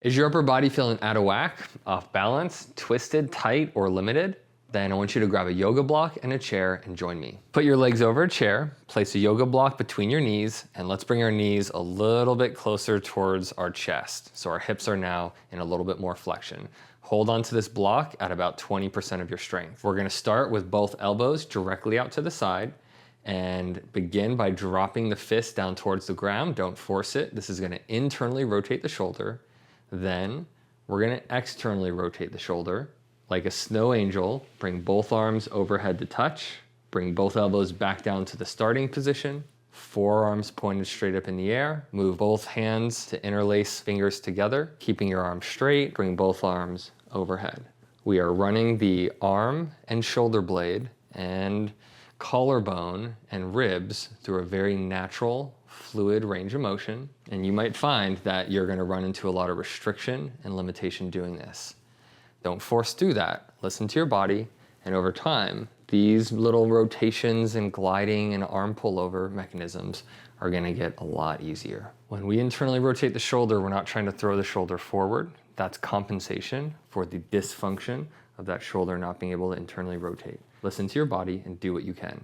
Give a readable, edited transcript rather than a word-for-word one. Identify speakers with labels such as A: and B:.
A: Is your upper body feeling out of whack, off balance, twisted, tight, or limited? Then I want you to grab a yoga block and a chair and join me. Put your legs over a chair, place a yoga block between your knees, and let's bring our knees a little bit closer towards our chest. So our hips are now in a little bit more flexion. Hold on to this block at about 20% of your strength. We're gonna start with both elbows directly out to the side and begin by dropping the fist down towards the ground. Don't force it. This is gonna internally rotate the shoulder. Then we're gonna externally rotate the shoulder. Like a snow angel, bring both arms overhead to touch. Bring both elbows back down to the starting position. Forearms pointed straight up in the air. Move both hands to interlace fingers together, keeping your arms straight. Bring both arms overhead. We are running the arm and shoulder blade and collarbone and ribs through a very natural, fluid range of motion. And you might find that you're gonna run into a lot of restriction and limitation doing this. Don't force through that. Listen to your body, and over time, these little rotations and gliding and arm pullover mechanisms are gonna get a lot easier. When we internally rotate the shoulder, we're not trying to throw the shoulder forward. That's compensation for the dysfunction of that shoulder not being able to internally rotate. Listen to your body and do what you can.